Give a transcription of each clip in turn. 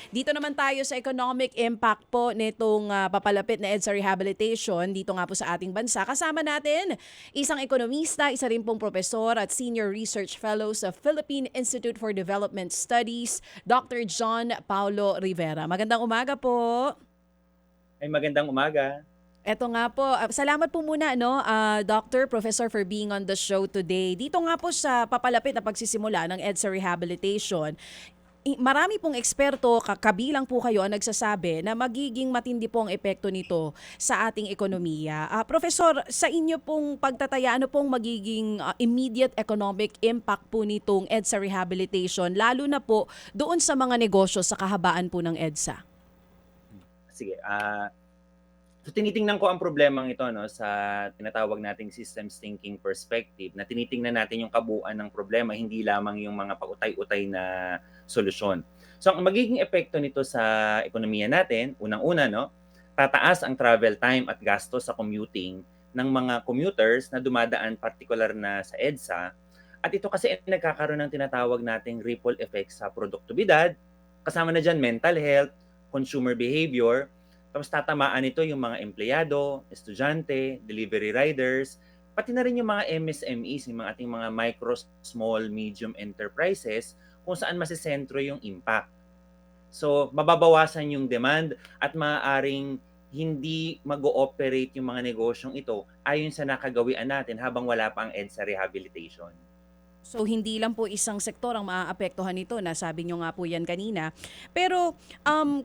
Dito naman tayo sa economic impact po nitong papalapit na EDSA rehabilitation dito nga po sa ating bansa. Kasama natin isang ekonomista, isa rin pong profesor at senior research fellow sa Philippine Institute for Development Studies, Dr. John Paulo Rivera. Magandang umaga po. Ay, magandang umaga. Eto nga po, salamat po muna no, Doctor, Professor for being on the show today. Dito nga po sa papalapit na pagsisimula ng EDSA rehabilitation, marami pong eksperto, kabilang po kayo ang nagsasabi na magiging matindi po ang epekto nito sa ating ekonomiya. Professor, sa inyo pong pagtataya, ano pong magiging immediate economic impact po nitong EDSA rehabilitation, lalo na po doon sa mga negosyo sa kahabaan po ng EDSA? Sige, so tinitingnan ko ang problemang ito 'no, sa tinatawag nating systems thinking perspective, na tinitingnan natin yung kabuuan ng problema, hindi lamang yung mga pautay-utay na solusyon. So ang magiging epekto nito sa ekonomiya natin, unang-una 'no, tataas ang travel time at gastos sa commuting ng mga commuters na dumadaan partikular na sa EDSA, at ito kasi ay nagkakaroon ng tinatawag nating ripple effect sa produktibidad, kasama na diyan mental health, consumer behavior. Tapos tatamaan nito yung mga empleyado, estudyante, delivery riders, pati na rin yung mga MSMEs, yung mga ating mga micro, small, medium enterprises, kung saan masisentro yung impact. So, mababawasan yung demand at maaaring hindi mag-ooperate yung mga negosyong ito ayon sa nakagawian natin habang wala pa ang EDSA rehabilitation. So hindi lang po isang sektor ang maaapektuhan nito, nasabi nyo nga po yan kanina. Pero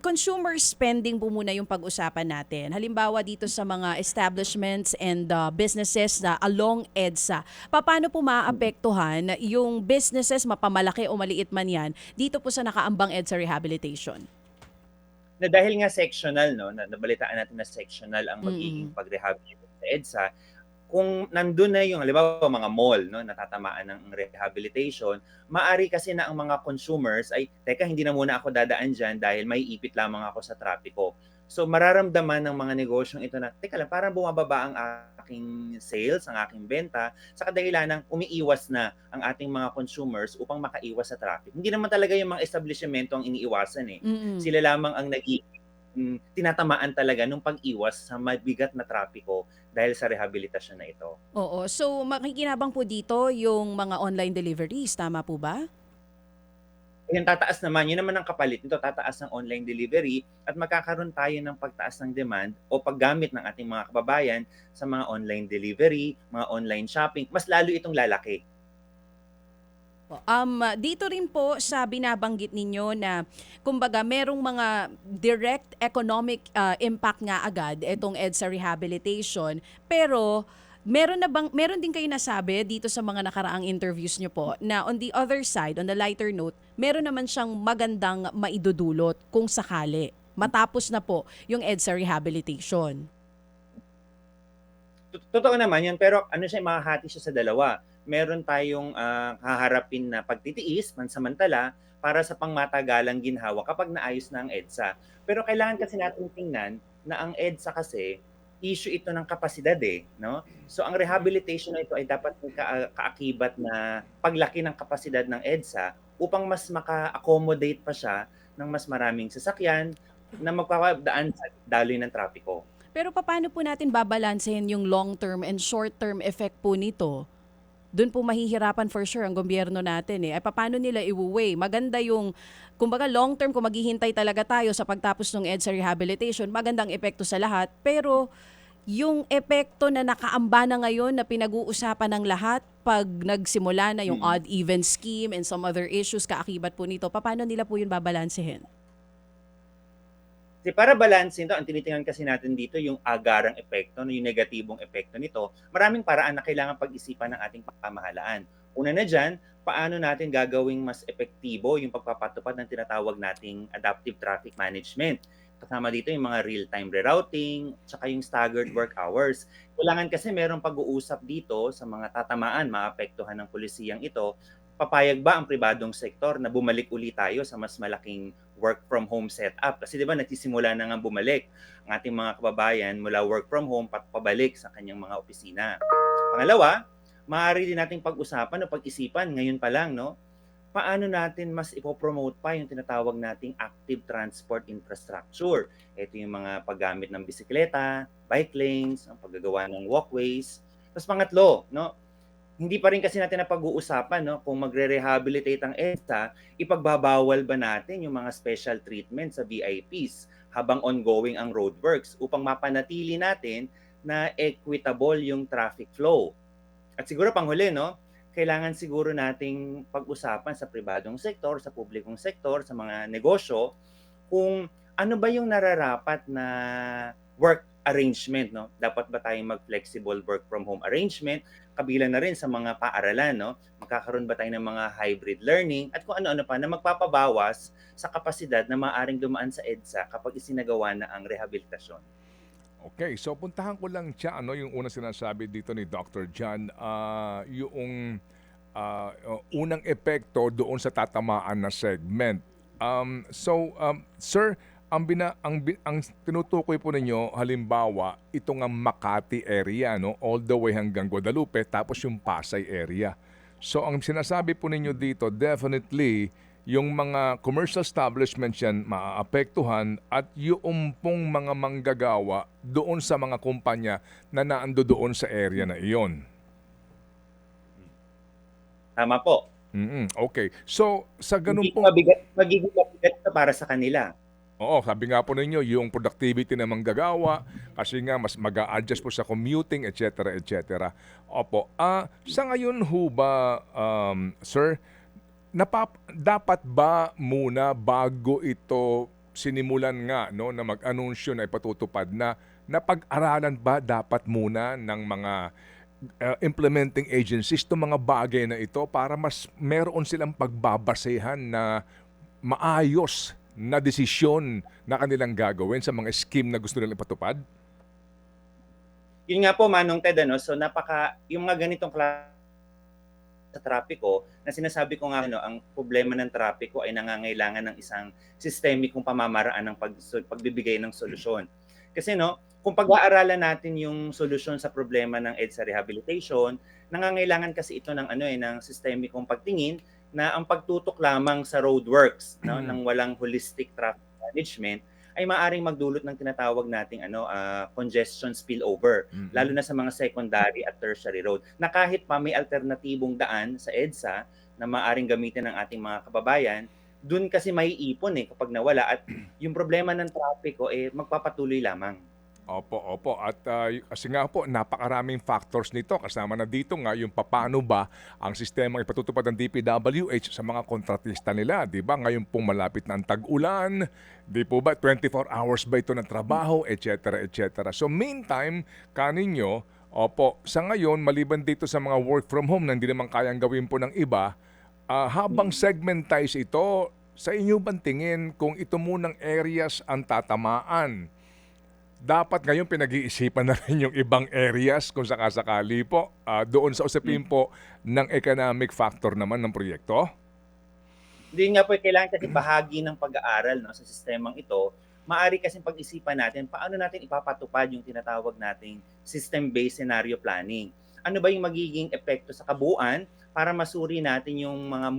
consumer spending po muna yung pag-usapan natin. Halimbawa dito sa mga establishments and businesses na along EDSA, paano po maaapektuhan yung businesses, mapamalaki o maliit man yan, dito po sa nakaambang EDSA rehabilitation? Na dahil nga sectional 'no, na nabalitaan natin na sectional ang magiging Mm. pag-rehabilitate sa EDSA, kung nandun na yung halimbawa mga mall 'no, natatamaan ng rehabilitation, maaari kasi na ang mga consumers ay, "Teka, hindi na muna ako dadaan diyan dahil maiipit lamang ako sa trapiko." So mararamdaman ng mga negosyong ito na, "Teka lang, parang bumababa ang aking sales, ang aking benta sa kadahilanang umiiwas na ang ating mga consumers upang makaiwas sa traffic." Hindi naman talaga yung mga establisyemento ang iniiwasan, eh. Mm. Sila lamang ang tinatamaan talaga nung pag-iwas sa mabigat na trapiko dahil sa rehabilitasyon na ito. Oo. So makikinabang po dito yung mga online deliveries, tama po ba? Ayan, tataas naman, yun naman ang kapalit nito, tataas ang online delivery at magkakaroon tayo ng pagtaas ng demand o paggamit ng ating mga kababayan sa mga online delivery, mga online shopping, mas lalo itong lalaki. Dito rin po sa binabanggit ninyo na kumbaga merong mga direct economic impact nga agad itong EDSA rehabilitation, pero meron din kayo nasabi dito sa mga nakaraang interviews nyo po na on the other side, on the lighter note, meron naman siyang magandang maidudulot kung sakali matapos na po yung EDSA rehabilitation. Totoo naman 'yan, pero ano siya, mahahati siya sa dalawa. Meron tayong, haharapin na pagtitiis pansamantala para sa pangmatagalang ginhawa kapag naayos na ang EDSA. Pero kailangan kasi nating tingnan na ang EDSA kasi issue ito ng kapasidad, eh, 'no? So ang rehabilitation na ito ay dapat may kaakibat na paglaki ng kapasidad ng EDSA upang mas maka-accommodate pa siya ng mas maraming sasakyan na magpapadaan sa daloy ng trapiko. Pero paano po natin babalansehin yung long-term and short-term effect po nito? Do'n po mahihirapan for sure ang gobyerno natin, eh. Ay papaano nila iwo-weigh? Maganda yung kumbaga long term kung maghihintay talaga tayo sa pagtapos ng EDSA rehabilitation, magandang epekto sa lahat. Pero yung epekto na nakaamba na ngayon na pinag-uusapan ng lahat 'pag nagsimula na yung Mm. odd even scheme and some other issues kaakibat po nito, papaano nila po yun babalansehin? Kasi para balansin 'to, ang tinitingnan kasi natin dito yung agarang epekto, no, yung negatibong epekto nito. Maraming paraan na kailangan pag-isipan ng ating pamahalaan. Una na diyan, paano natin gagawing mas epektibo yung pagpapatupad ng tinatawag nating adaptive traffic management. Kasama dito yung mga real-time rerouting, tsaka yung staggered work hours. Kailangan kasi merong pag-uusap dito sa mga tatamaan, maapektuhan ng pulisiyang ito. Papayag ba ang pribadong sektor na bumalik uli tayo sa mas malaking work from home setup? Kasi 'di ba nagsisimula na ngang bumalik ang ating mga kababayan mula work from home pabalik sa kanyang mga opisina. Pangalawa, maaari din nating pag-usapan o pag-isipan ngayon pa lang 'no, paano natin mas ipopromote pa yung tinatawag nating active transport infrastructure. Ito yung mga paggamit ng bisikleta, bike lanes, ang paggagawa ng walkways. Tapos pangatlo, no, hindi pa rin kasi natin napag-uusapan, no, kung magre-rehabilitate ang EDSA, ipagbabawal ba natin yung mga special treatment sa VIPs habang ongoing ang roadworks upang mapanatili natin na equitable yung traffic flow. At siguro panghuli, no, kailangan siguro nating pag-usapan sa pribadong sektor, sa publikong sektor, sa mga negosyo, kung ano ba yung nararapat na work arrangement, no? Dapat ba tayong mag-flexible work from home arrangement? Kabilang na rin sa mga paaralan, no? Magkakaroon ba tayo ng mga hybrid learning at kung ano-ano pa na magpapabawas sa kapasidad na maaaring dumaan sa EDSA kapag isinagawa na ang rehabilitasyon. Okay, so puntahan ko lang siya, ano, yung unang sinasabi dito ni Dr. John, yung unang epekto doon sa tatamaan na segment. Sir, ang tinutukoy po ninyo, halimbawa, ito nga Makati area, no, all the way hanggang Guadalupe, tapos yung Pasay area. So ang sinasabi po ninyo dito, definitely, yung mga commercial establishments yan maaapektuhan at yung pong mga manggagawa doon sa mga kumpanya na naando doon sa area na iyon. Tama po. Okay. So, sa ganun Hindi pong... magiging mabigat ito para sa kanila. Oo, sabi nga po ninyo, yung productivity ng manggagawa, kasi nga mas mag-a-adjust po sa commuting, etc., etc. Opo. Sa ngayon ho ba, sir, dapat ba muna bago ito sinimulan nga, no, na mag-anunsyo na ipatutupad na napag-aralan ba dapat muna ng mga implementing agencies itong mga bagay na ito para mas meron silang pagbabasehan na maayos na desisyon na kanilang gagawin sa mga scheme na gusto nilang ipatupad? Yun nga po, Manong Ted, ano, so yung mga ganitong sa trapiko, na sinasabi ko nga, ano, ang problema ng trapiko ay nangangailangan ng isang sistemikong pamamaraan ng pagbibigay ng solusyon. Kasi, no, kung pag-aaralan natin yung solusyon sa problema ng EDSA rehabilitation, nangangailangan kasi ito ng ng sistemikong pagtingin na ang pagtutok lamang sa roadworks, no, ng walang holistic traffic management ay maaring magdulot ng tinatawag nating congestion spillover, lalo na sa mga secondary at tertiary road. Na kahit pa may alternatibong daan sa EDSA na maaring gamitin ng ating mga kababayan, dun kasi may ipon kapag nawala at yung problema ng trapiko magpapatuloy lamang. Opo. At kasi nga po, napakaraming factors nito. Kasama na dito nga yung paano ba ang sistema ipatutupad ng DPWH sa mga kontratista nila. Di ba? Ngayon pong malapit na ang tag-ulan. Di po ba? 24 hours ba ito ng trabaho? Etc. So meantime, kaninyo, opo, sa ngayon, maliban dito sa mga work from home na hindi naman kayang gawin po ng iba, habang segmentize ito, sa inyo bang tingin kung ito munang areas ang tatamaan, dapat ngayon pinag-iisipan na rin yung ibang areas kung sakasakali po doon sa usapin po ng economic factor naman ng proyekto? Hindi nga po, kailangan kasi bahagi ng pag-aaral, no, sa sistemang ito. Maari kasi pag-isipan natin paano natin ipapatupad yung tinatawag nating system-based scenario planning. Ano ba yung magiging epekto sa kabuuan para masuri natin yung mga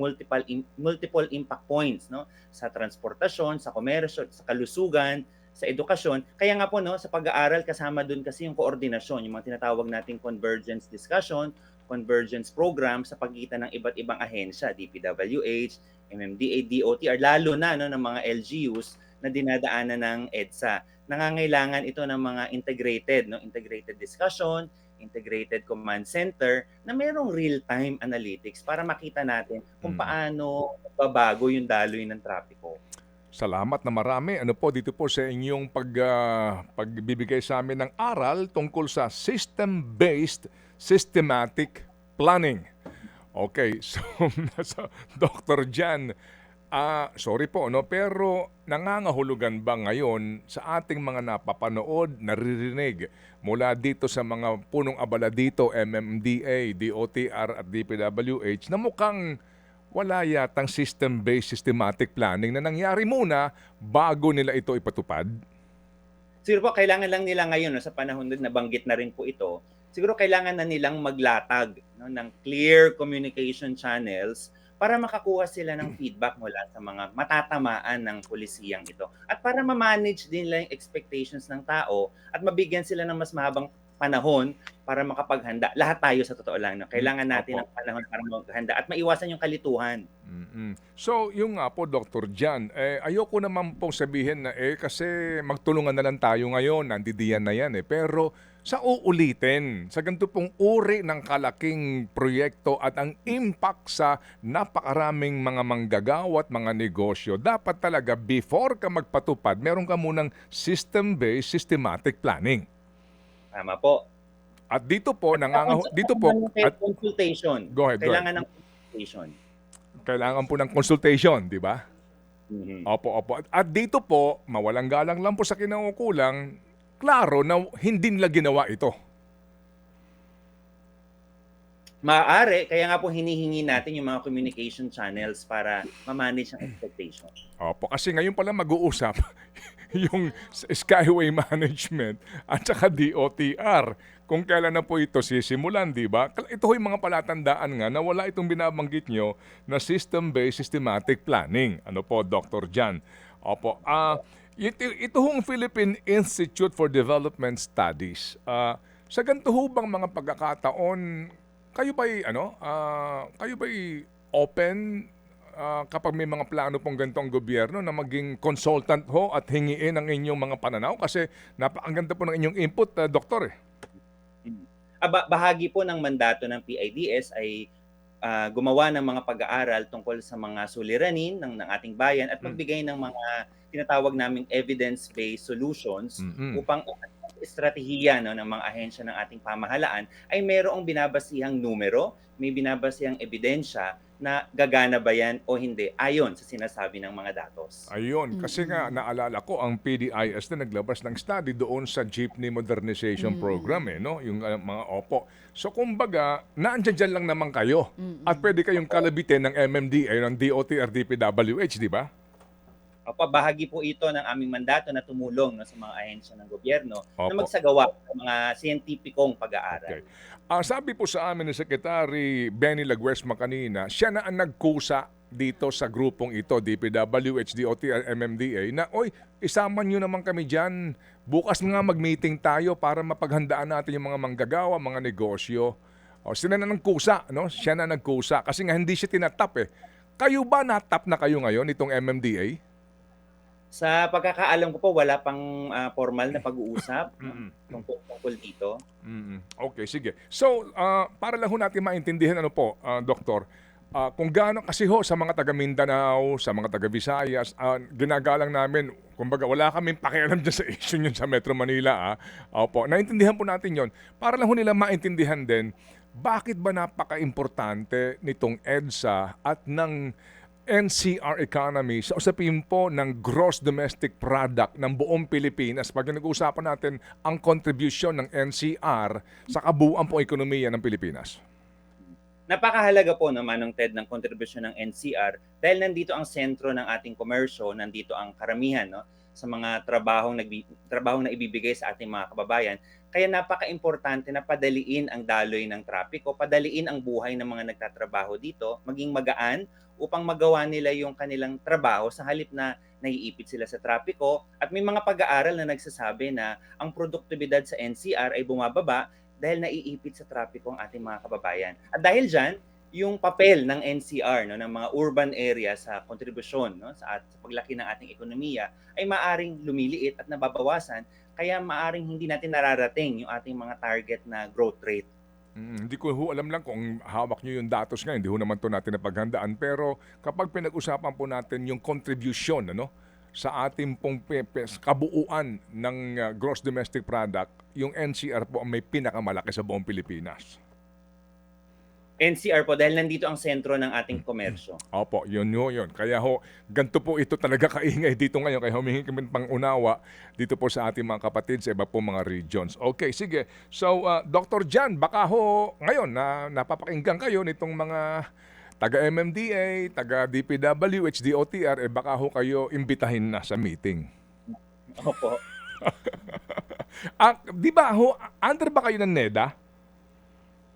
multiple impact points, no, sa transportasyon, sa komersyo, sa kalusugan, sa edukasyon. Kaya nga po, no, sa pag-aaral kasama dun kasi yung koordinasyon, yung mga tinatawag nating convergence discussion, convergence program sa pagitan ng iba't ibang ahensya, DPWH, MMDA, DOTR, lalo na, no, ng mga LGUs na dinadaanan ng EDSA. Nangangailangan ito ng mga integrated discussion, integrated command center na mayroong real-time analytics para makita natin kung paano babago yung daloy ng trapiko. Salamat na marami. Ano po dito po sa inyong pagbibigay sa amin ng aral tungkol sa system-based systematic planning. Okay, so Dr. Jan, sorry po, no, pero nangangahulugan ba ngayon sa ating mga napapanood, naririnig mula dito sa mga punong abala dito, MMDA, DOTR at DPWH, na mukhang wala yatang system-based systematic planning na nangyari muna bago nila ito ipatupad? Siguro po, kailangan lang nila ngayon, no, sa panahon na nabanggit na rin po ito, siguro kailangan na nilang maglatag, no, ng clear communication channels para makakuha sila ng feedback mula sa mga matatamaan ng pulisiyang ito. At para ma-manage din nila yung expectations ng tao at mabigyan sila ng mas mahabang panahon para makapaghanda. Lahat tayo sa totoo lang, no? Kailangan natin Opo. ng panahon para maghanda at maiwasan yung kalituhan. So, yung nga po, Dr. Jan, ayoko naman pong sabihin na kasi magtulungan na lang tayo ngayon, nandidiyan na yan Pero sa uulitin, sa ganito pong uri ng kalaking proyekto at ang impact sa napakaraming mga manggagawa at mga negosyo, dapat talaga before ka magpatupad, meron ka munang system-based systematic planning. Tama po. At dito po, dito po, at Consultation. go ahead. Kailangan ng consultation. Kailangan po ng consultation, di ba? Mhm. Opo. At dito po, mawalang galang lang po sa kinaukulang, klaro na hindi nila ginawa ito. Maaari, kaya nga po hinihingi natin yung mga communication channels para ma-manage ang expectation. Opo, kasi ngayon pala mag-uusap yung Skyway Management at saka DOTR kung kailan na po ito sisimulan, di ba? Ito yung mga palatandaan nga na wala itong binabanggit nyo na system-based systematic planning. Ano po, Dr. Jan? Opo, ito hong Philippine Institute for Development Studies. Sa ganito ho bang mga pagkakataon, kayo ba'y open kapag may mga plano pong ganito ang gobyerno na maging consultant ho at hingiin ang inyong mga pananaw? Kasi ang ganda po ng inyong input, Doktor Bahagi po ng mandato ng PIDS ay gumawa ng mga pag-aaral tungkol sa mga suliranin ng ating bayan at magbigay ng mga tinatawag naming evidence-based solutions upang ang estratehiya ng mga ahensya ng ating pamahalaan ay mayroong binabasihang numero, may binabasihang ebidensya na gagana ba yan o hindi ayon sa sinasabi ng mga datos. Ayun, kasi nga naalala ko ang PDIS na naglabas ng study doon sa Jeepney Modernization Program no? Yung mga opo. So kumbaga, naandyan dyan lang naman kayo at pwede kayong kalabitin ng MMDA, ng DOTR, DPWH, di ba? Opo, bahagi po ito ng aming mandato na tumulong sa mga ahensya ng gobyerno na Opo. magsagawa ng mga siyentipikong pag-aaral. Okay. Sabi po sa amin ni Secretary Benny Laguesma kanina, siya na ang nagkusa dito sa grupong ito, DPWH, DOTR, MMDA, na, isama nyo naman kami dyan. Bukas nga mag-meeting tayo para mapaghandaan natin yung mga manggagawa, mga negosyo. Sila na nagkusa, no? Siya na nagkusa kasi nga hindi siya tinatap Kayo ba natap na kayo ngayon, itong MMDA? Sa pagkakaalam ko po, wala pang formal na pag-uusap tungkol dito. Okay, sige. So, para lang ho natin maintindihan, Doktor, kung gaano kasi sa mga taga Mindanao, sa mga taga Visayas, ginagalang namin, kumbaga wala kaming pakialam dyan sa issue yun sa Metro Manila. Opo, naintindihan po natin yon. Para lang ho nila maintindihan din, bakit ba napaka-importante nitong EDSA at ng NCR economy sa usapin po ng gross domestic product ng buong Pilipinas pag nag-uusapan natin ang contribution ng NCR sa kabuuan po ekonomiya ng Pilipinas? Napakahalaga po naman ng TED ng kontribusyon ng NCR dahil nandito ang sentro ng ating komersyo, nandito ang karamihan sa mga trabahong na ibibigay sa ating mga kababayan. Kaya napaka-importante na padaliin ang daloy ng trapiko, padaliin ang buhay ng mga nagtatrabaho dito, maging magaan upang magawa nila yung kanilang trabaho sa halip na naiipit sila sa trapiko. At may mga pag-aaral na nagsasabi na ang produktibidad sa NCR ay bumababa dahil naiipit sa trapiko ang ating mga kababayan. At dahil dyan, yung papel ng NCR, ng mga urban area sa kontribusyon sa paglaki ng ating ekonomiya ay maaring lumiliit at nababawasan, kaya maaring hindi natin nararating yung ating mga target na growth rate. Hindi ko alam lang kung hawak nyo yung datos nga, hindi ho naman to natin napaghandaan. Pero kapag pinag-usapan po natin yung contribution sa ating pong kabuuan ng gross domestic product, yung NCR po ang may pinakamalaki sa buong Pilipinas. NCR po dahil nandito ang sentro ng ating komersyo. Opo, yun. Kaya ganito po ito talaga kaingay dito ngayon. Kaya humingi kami ng pang-unawa dito po sa ating mga kapatid sa iba po mga regions. Okay, sige. So, Dr. Jan, baka ngayon na napapakinggan kayo nitong mga taga-MMDA, taga-DPWH, DOTR, baka kayo imbitahin na sa meeting. Opo. Di ba under ba kayo ng NEDA?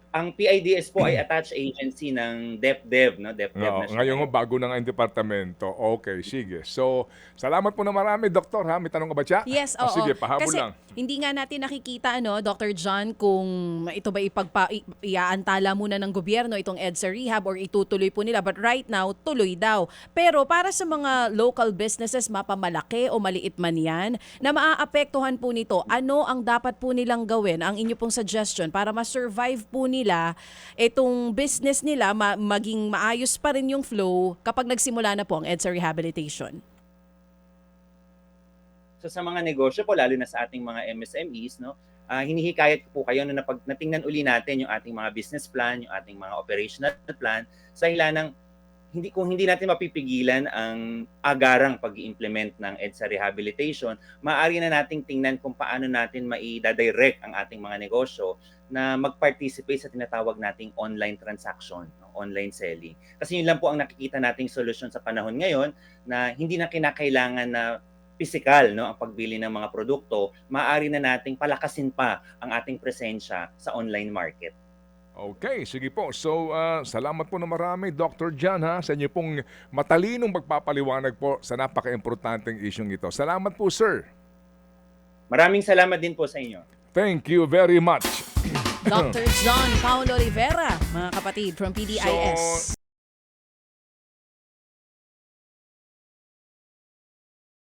Ang PIDS po ay attached agency ng DepDev, no? DepDev No, na siya. ngayon nga bago na nga yung departamento. Okay, sige. So, salamat po na marami, Doktor. Ha? May tanong ka ba siya? Yes, Ah, oo. sige, pahabol Kasi lang. hindi nga natin nakikita, Dr. John, kung ito ba iaantala muna ng gobyerno itong EDSA Rehab or itutuloy po nila. But right now, tuloy daw. Pero para sa mga local businesses, mapamalaki o maliit man yan, na maaapektuhan po nito, ano ang dapat po nilang gawin? Ang inyo pong suggestion para ma-survive po nila itong business nila, maging maayos pa rin yung flow kapag nagsimula na po ang EDSA Rehabilitation. So sa mga negosyo po, lalo na sa ating mga MSMEs, no, hinihikayat ko po kayo na natingnan uli natin yung ating mga business plan, yung ating mga operational plan, sa hila ng kung hindi natin mapipigilan ang agarang pag-i-implement ng EDSA Rehabilitation, maaari na nating tingnan kung paano natin mai-direct ang ating mga negosyo na mag-participate sa tinatawag nating online transaction, online selling. Kasi yun lang po ang nakikita nating solusyon sa panahon ngayon na hindi na kinakailangan na physical, no, ang pagbili ng mga produkto, maaari na nating palakasin pa ang ating presensya sa online market. Okay, sige po. So, salamat po na marami, Dr. John, ha, sa inyo pong matalinong pagpapaliwanag po sa napaka-importanteng isyong ito. Salamat po, sir. Maraming salamat din po sa inyo. Thank you very much. Dr. John Paulo Rivera, mga kapatid, from PDIS.